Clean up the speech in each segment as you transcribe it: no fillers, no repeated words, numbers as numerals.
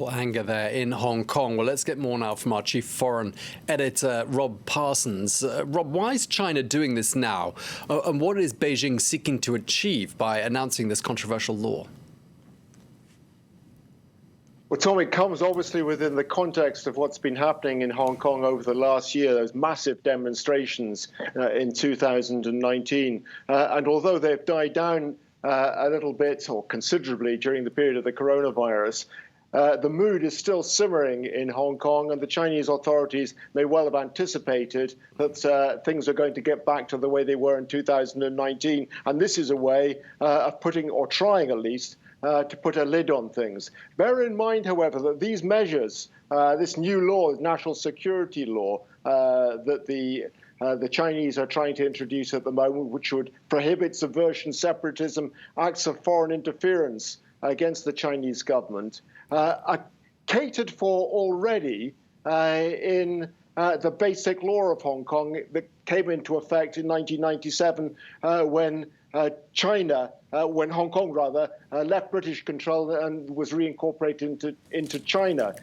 incredible anger there in Hong Kong. Well, let's get more now from our chief foreign editor, Rob Parsons. Rob, why is China doing this now? And what is Beijing seeking to achieve by announcing this controversial law? Well, Tom, it comes obviously within the context of what's been happening in Hong Kong over the last year, those massive demonstrations in 2019. And although they've died down a little bit or considerably during the period of the coronavirus, the mood is still simmering in Hong Kong, and the Chinese authorities may well have anticipated that things are going to get back to the way they were in 2019. And this is a way of putting, or trying at least, to put a lid on things. Bear in mind, however, that these measures, this new law, national security law, that the Chinese are trying to introduce at the moment, which would prohibit subversion, separatism, acts of foreign interference against the Chinese government, are catered for already in the basic law of Hong Kong that came into effect in 1997 when when Hong Kong rather left British control and was reincorporated into China.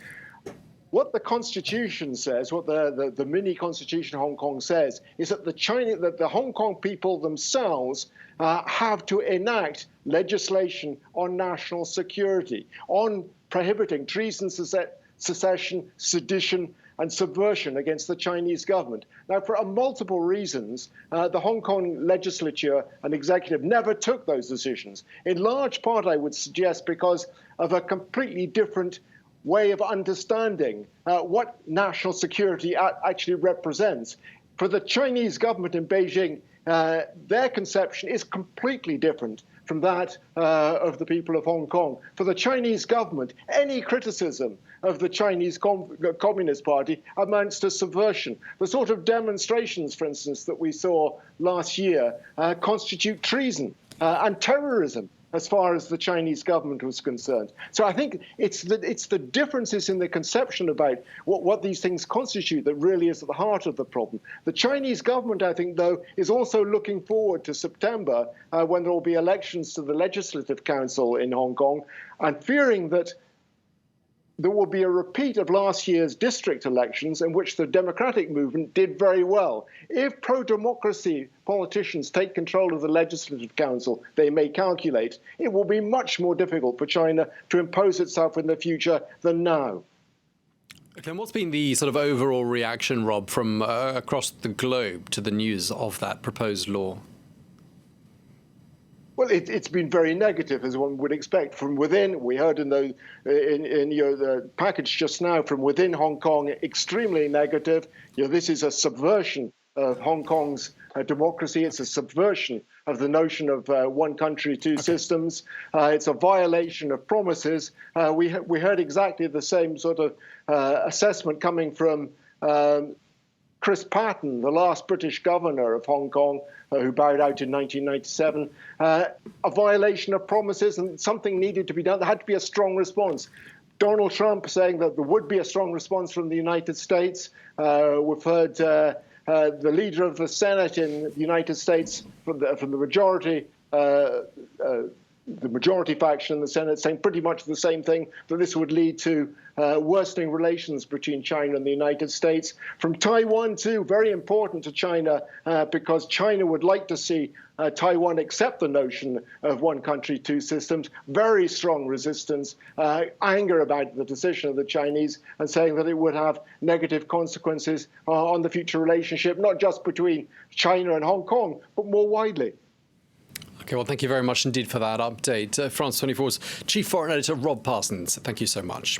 What the Constitution says, what the mini Constitution of Hong Kong says, is that the Hong Kong people themselves have to enact legislation on national security, on prohibiting treason, secession, sedition, and subversion against the Chinese government. Now, for multiple reasons, the Hong Kong legislature and executive never took those decisions. In large part, I would suggest, because of a completely different way of understanding what national security actually represents. For the Chinese government in Beijing, their conception is completely different from that of the people of Hong Kong. For the Chinese government, any criticism of the Chinese Communist Party amounts to subversion. The sort of demonstrations, for instance, that we saw last year constitute treason and terrorism as far as the Chinese government was concerned. So I think it's the differences in the conception about what these things constitute that really is at the heart of the problem. The Chinese government, I think, though, is also looking forward to September when there will be elections to the Legislative Council in Hong Kong, and fearing that there will be a repeat of last year's district elections in which the democratic movement did very well. If pro-democracy politicians take control of the Legislative Council, they may calculate, it will be much more difficult for China to impose itself in the future than now. Okay, and what's been the sort of overall reaction, Rob, from across the globe to the news of that proposed law? Well, it's been very negative, as one would expect from within. We heard in the package just now from within Hong Kong, extremely negative. This is a subversion of Hong Kong's democracy. It's a subversion of the notion of one country, two systems. It's a violation of promises. We heard exactly the same sort of assessment coming from Chris Patten, the last British governor of Hong Kong, who bowed out in 1997, a violation of promises, and something needed to be done. There had to be a strong response. Donald Trump saying that there would be a strong response from the United States. We've heard the leader of the Senate in the United States, from the majority faction in the Senate, saying pretty much the same thing, that this would lead to worsening relations between China and the United States. From Taiwan, too, very important to China, because China would like to see Taiwan accept the notion of one country, two systems. Very strong resistance, anger about the decision of the Chinese, and saying that it would have negative consequences on the future relationship, not just between China and Hong Kong, but more widely. Okay, well, thank you very much indeed for that update. France 24's chief foreign editor, Rob Parsons, thank you so much.